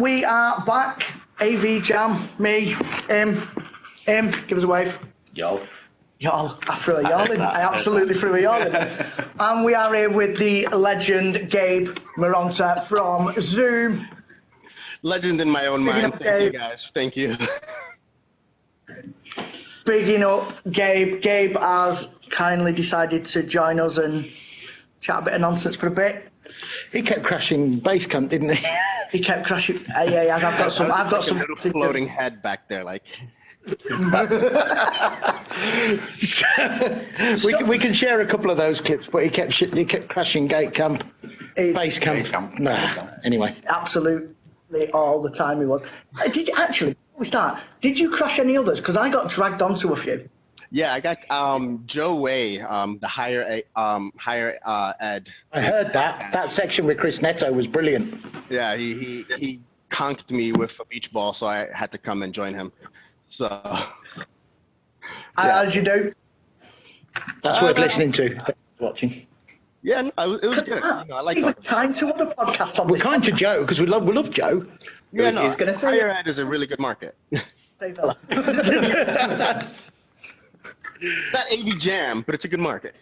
we are back. AV Jam, me, give us a wave. Y'all. Y'all, I threw a y'all in. I absolutely threw a y'all in. And we are here with the legend Gabe Moronta from Zoom. Legend in my own mind. Thank you, guys. Thank you. Bigging up Gabe. Gabe has kindly decided to join us and chat a bit of nonsense for a bit. He kept crashing Basecamp, didn't he? He kept crashing. Yeah, I've got some. I've got some little floating head back there, like. we can share a couple of those clips, but he kept crashing Basecamp. Nah. Anyway, absolutely all the time he was. Did you crash any others? Because I got dragged onto a few. Yeah, I got Joe Way, the higher ed. I heard that section with Chris Neto was brilliant. Yeah, he conked me with a beach ball, so I had to come and join him. So, as you do. That's worth listening to. Watching. Yeah, no, it was good. I like talking. Kind to other podcasts on. We're kind to Joe because we love Joe. Yeah, no, he's gonna say higher ed is a really good market. It's not AV Jam, but it's a good market.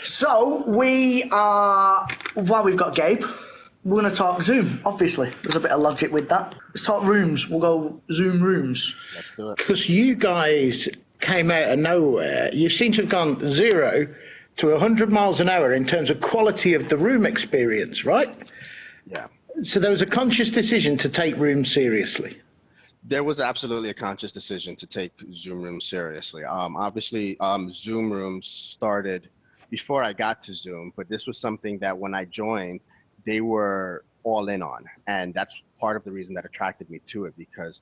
So we've got Gabe. We're going to talk Zoom, obviously. There's a bit of logic with that. Let's talk rooms. We'll go Zoom rooms. Let's do it. Because you guys came out of nowhere. You seem to have gone 0 to 100 miles an hour in terms of quality of the room experience, right? Yeah. So there was a conscious decision to take rooms seriously. There was absolutely a conscious decision to take Zoom rooms seriously. Obviously, Zoom rooms started before I got to Zoom, but this was something that when I joined, they were all in on. And that's part of the reason that attracted me to it because,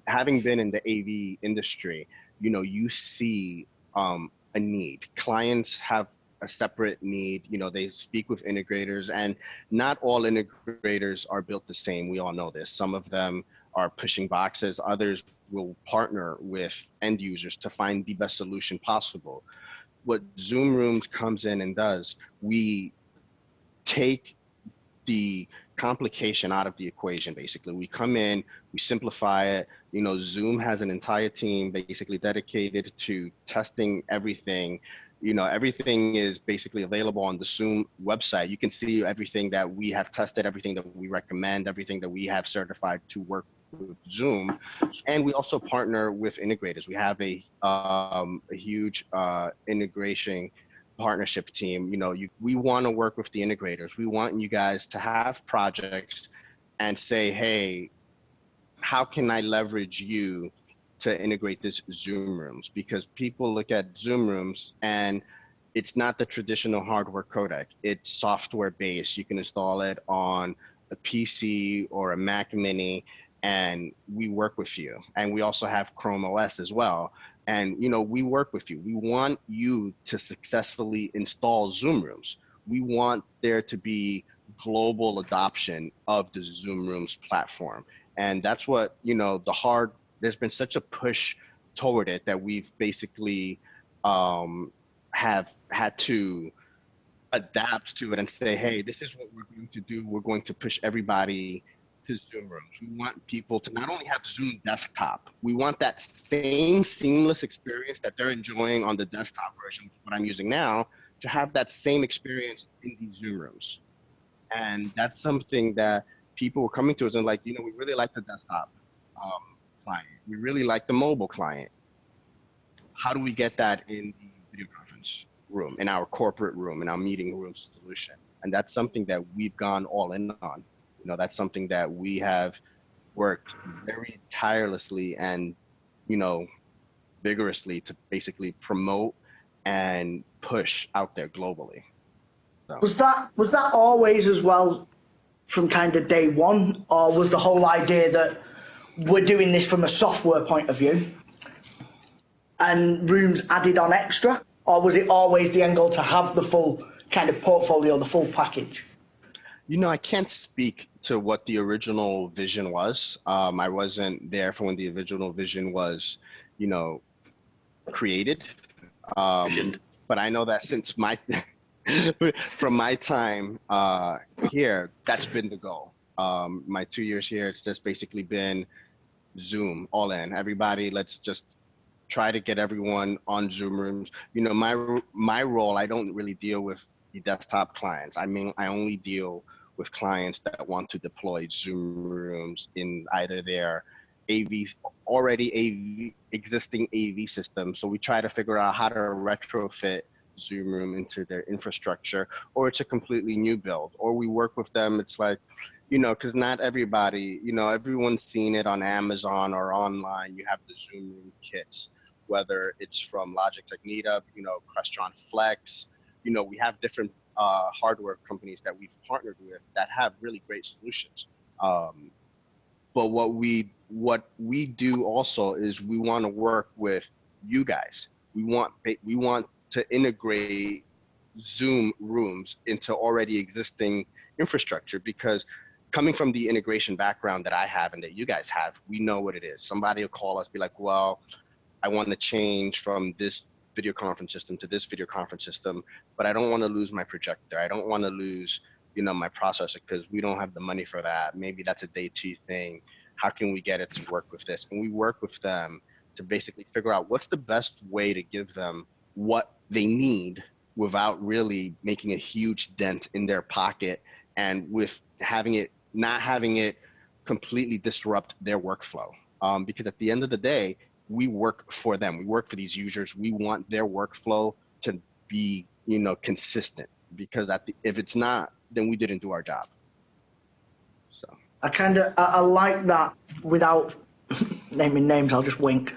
having been in the AV industry, you see a need. Clients have a separate need. They speak with integrators and not all integrators are built the same. We all know this. Some of them are pushing boxes. Others will partner with end users to find the best solution possible. What Zoom Rooms comes in and does, we take the complication out of the equation. Basically, we come in, we simplify it. Zoom has an entire team basically dedicated to testing everything. Everything is basically available on the Zoom website. You can see everything that we have tested, everything that we recommend, everything that we have certified to work with Zoom. And we also partner with integrators. We have a huge integration partnership team. We want to work with the integrators. We want you guys to have projects and say, hey, how can I leverage you to integrate this Zoom Rooms? Because people look at Zoom Rooms and it's not the traditional hardware codec. It's software based. You can install it on a PC or a Mac Mini and we work with you. And we also have Chrome OS as well. And, we work with you. We want you to successfully install Zoom Rooms. We want there to be global adoption of the Zoom Rooms platform. And that's what, there's been such a push toward it that we've basically have had to adapt to it and say, hey, this is what we're going to do. We're going to push everybody to Zoom Rooms. We want people to not only have Zoom desktop, we want that same seamless experience that they're enjoying on the desktop version, what I'm using now, to have that same experience in these Zoom Rooms. And that's something that people were coming to us and like, we really like the desktop client. We really like the mobile client. How do we get that in the video conference room, in our corporate room, in our meeting room solution? And that's something that we've gone all in on. That's something that we have worked very tirelessly and, vigorously to basically promote and push out there globally. So. Was that always as well from kind of day one, or was the whole idea that we're doing this from a software point of view and rooms added on extra, or was it always the end goal to have the full kind of portfolio, the full package? I can't speak to what the original vision was. I wasn't there for when the original vision was, created. But I know that since From my time here, that's been the goal. My 2 years here, it's just basically been Zoom all in. Everybody, let's just try to get everyone on Zoom rooms. You know, my role, I don't really deal with the desktop clients. I mean, I only deal with clients that want to deploy Zoom rooms in either their AV existing AV system. So we try to figure out how to retrofit Zoom room into their infrastructure, or it's a completely new build, or we work with them. It's like, you know, because not everybody, you know, everyone's seen it on Amazon or online. You have the Zoom room kits, whether it's from Logitech Meetup, you know, Crestron Flex. You know, we have different hardware companies that we've partnered with that have really great solutions. But what we do also is we want to work with you guys. We want to integrate Zoom rooms into already existing infrastructure, because coming from the integration background that I have and that you guys have, we know what it is. Somebody will call us, be like, well, I want to change from this video conference system to this video conference system, but I don't want to lose my projector. I don't want to lose, you know, my processor because we don't have the money for that. Maybe that's a day two thing. How can we get it to work with this? And we work with them to basically figure out what's the best way to give them what they need without really making a huge dent in their pocket, and with not having it completely disrupt their workflow. Because at the end of the day, we work for them. We work for these users. We want their workflow to be, you know, consistent, because if it's not, then we didn't do our job. So I like that. Without naming names, I'll just wink.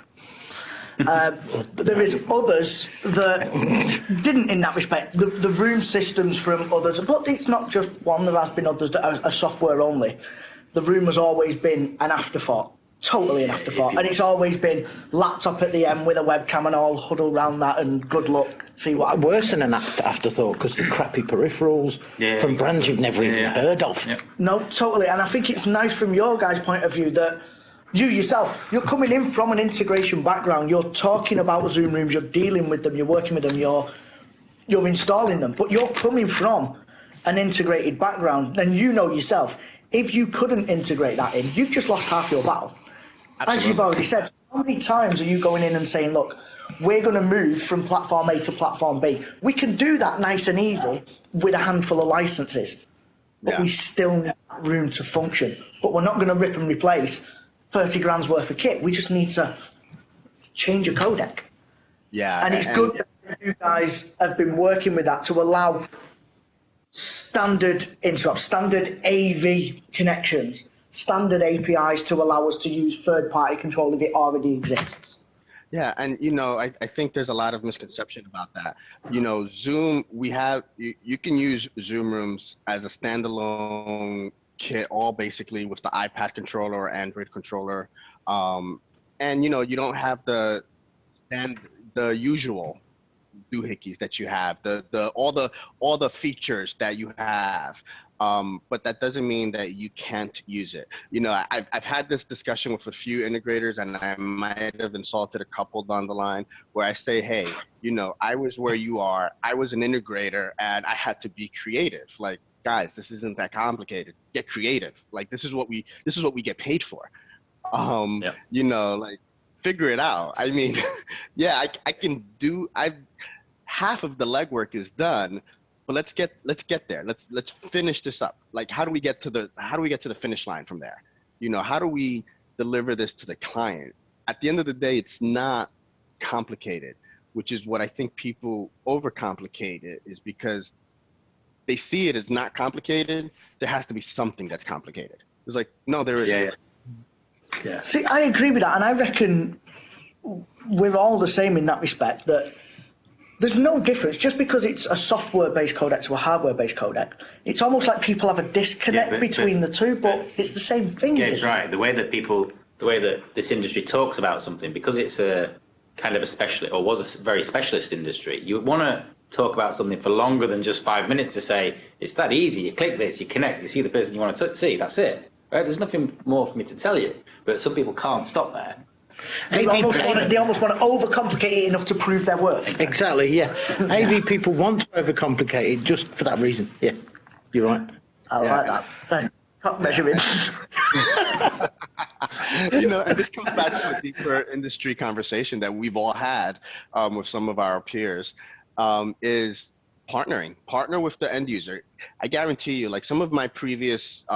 There is others that didn't in that respect. The room systems from others, but it's not just one. There has been others that are software only. The room has always been an afterthought, totally an afterthought, and it's always been laptop at the end with a webcam and all huddle around that and good luck. See what worse than an afterthought, because the crappy peripherals from brands you've never even heard of. Yeah. No, totally, and I think it's nice from your guys' point of view that you yourself, you're coming in from an integration background. You're talking about Zoom rooms, you're dealing with them, you're working with them, you're installing them, but you're coming from an integrated background. And you know yourself, if you couldn't integrate that in, you've just lost half your battle. Absolutely. As you've already said, how many times are you going in and saying, look, we're going to move from platform A to platform B? We can do that nice and easy with a handful of licenses, but we still need room to function. But we're not going to rip and replace 30 grand's worth of kit. We just need to change a codec. Yeah. And it's good that you guys have been working with that to allow standard AV connections, standard APIs to allow us to use third-party control if it already exists. Yeah, and you know, I think there's a lot of misconception about that. You know, Zoom, you can use Zoom rooms as a standalone kit, all basically with the iPad controller or Android controller, and you know, you don't have the usual doohickeys that you have, all the features that you have, but that doesn't mean that you can't use it. You know, I've had this discussion with a few integrators, and I might have insulted a couple down the line, where I say, hey, you know, I was where you are. I was an integrator, and I had to be creative. Like, guys, this isn't that complicated. Get creative. Like, this is what we get paid for. You know, like, figure it out. I mean, yeah, I can do. Half of the legwork is done, but let's get there. Let's finish this up. Like, how do we get to the finish line from there? You know, how do we deliver this to the client? At the end of the day, it's not complicated, which is what I think people overcomplicate it, is because they see it as not complicated. There has to be something that's complicated. It's like, no, there isn't. Yeah. See, I agree with that, and I reckon we're all the same in that respect, that there's no difference. Just because it's a software-based codec to a hardware-based codec, it's almost like people have a disconnect between the two, but it's the same thing. Gabe's right. The way that this industry talks about something, because it's a kind of a specialist, or was a very specialist industry, you want to talk about something for longer than just 5 minutes to say, it's that easy. You click this, you connect, you see the person you want to see, that's it. Right? There's nothing more for me to tell you. But some people can't stop there. They almost want to overcomplicate it enough to prove their worth. Exactly, yeah. AV people want to overcomplicate it just for that reason. Yeah, you're right. I like that. Cut measurements. And this comes back to a deeper industry conversation that we've all had with some of our peers, is partner with the end user. I guarantee you, like some of my previous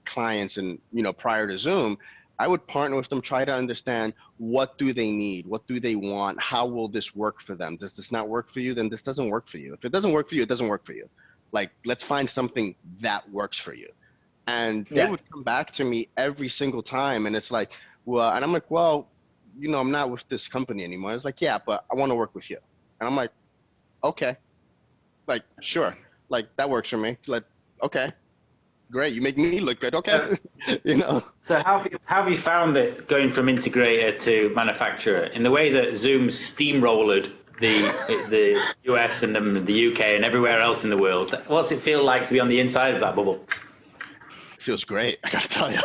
clients and, prior to Zoom, I would partner with them, try to understand what do they need? What do they want? How will this work for them? Does this not work for you? Then this doesn't work for you. If it doesn't work for you, it doesn't work for you. Like, let's find something that works for you. And they would come back to me every single time. And it's like, well, and I'm like, well, I'm not with this company anymore. It's like, yeah, but I want to work with you. And I'm like, okay, like, sure. Like, that works for me. Like, okay, great. You make me look good. Okay. So how have you found it going from integrator to manufacturer in the way that Zoom steamrolled the US and the UK and everywhere else in the world? What's it feel like to be on the inside of that bubble? Feels great, I gotta tell you.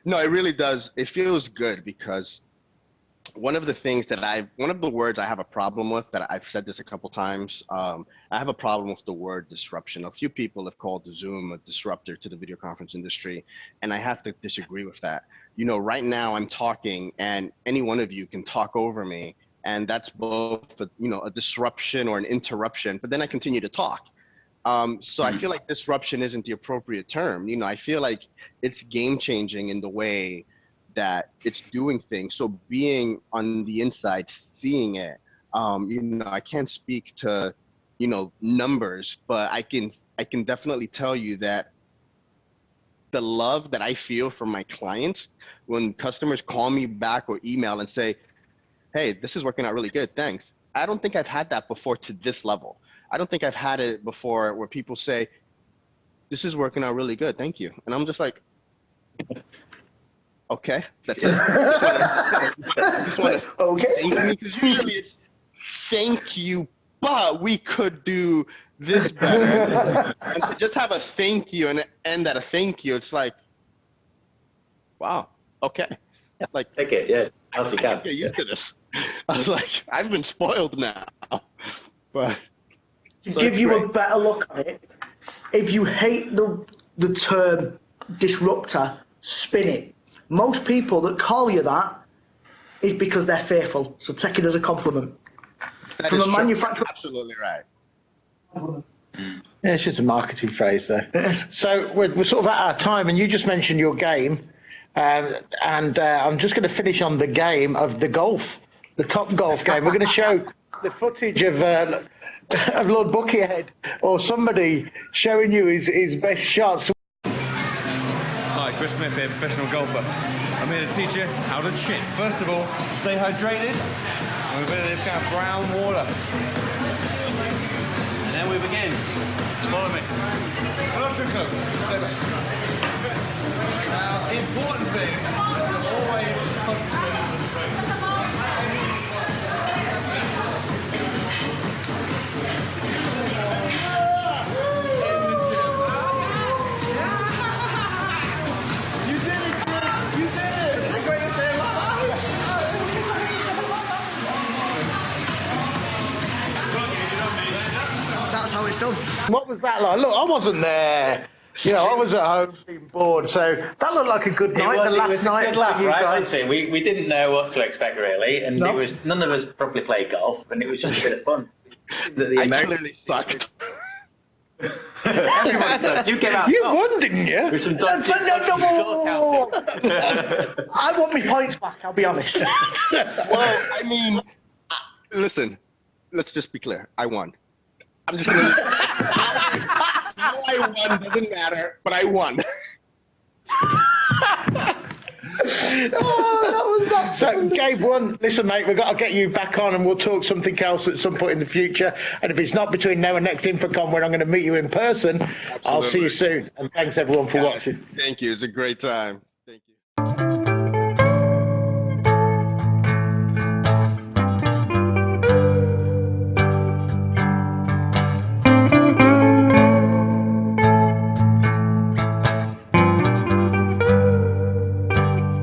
No, it really does. It feels good because one of the words I have a problem with, that I've said this a couple times, I have a problem with the word disruption. A few people have called Zoom a disruptor to the video conference industry, and I have to disagree with that. Right now I'm talking and any one of you can talk over me, and that's both a disruption or an interruption, but then I continue to talk. So I feel like disruption isn't the appropriate term. I feel like it's game changing in the way that it's doing things. So being on the inside, seeing it, I can't speak to, numbers, but I can definitely tell you that the love that I feel from my clients when customers call me back or email and say, hey, this is working out really good, thanks. I don't think I've had that before to this level. I don't think I've had it before where people say, this is working out really good, thank you. And I'm just like, okay, that's it. Just want to okay. Thank me, because usually it's thank you, but we could do this better. And to just have a thank you and end at a thank you, it's like, wow, okay. Like, Take it, yeah. Else you can. Get used to this. I was like, I've been spoiled now. But to give you a better look at it, if you hate the term disruptor, spin it. Most people that call you that is because they're fearful. So take it as a compliment. that From is a true. manufacturer. Absolutely right. Yeah, it's just a marketing phrase there. So we're sort of at our time, and you just mentioned your game. And I'm just going to finish on the game of the golf, the top golf game. We're going to show the footage of Lord Buckyhead or somebody showing you his best shots. Hi, Chris Smith here, professional golfer. I'm here to teach you how to chip. First of all, stay hydrated. And we've been in this kind of brown water. And then we begin. Follow me. Not too close. Stay back. Now, the important thing is to always concentrate on the swing. That's how it's done. What was that like? Look, I wasn't there. I was at home being bored, so that looked like a good night. It was night a good laugh, for you right? guys. We didn't know what to expect really, and No. it was none of us properly played golf, and it was just a bit of fun. I clearly sucked. Everyone sucked. You came out. You top. won, didn't you? With some No, dodgy score counting. I want my points back, I'll be honest. Well, I mean, listen, let's just be clear. I won. I'm just going to... How I won doesn't matter, but I won. So, Gabe won. Listen, mate, we've got to get you back on and we'll talk something else at some point in the future. And if it's not between now and next InfoCon where I'm going to meet you in person, I'll see you soon. And thanks, everyone, for watching. Thank you. It's a great time.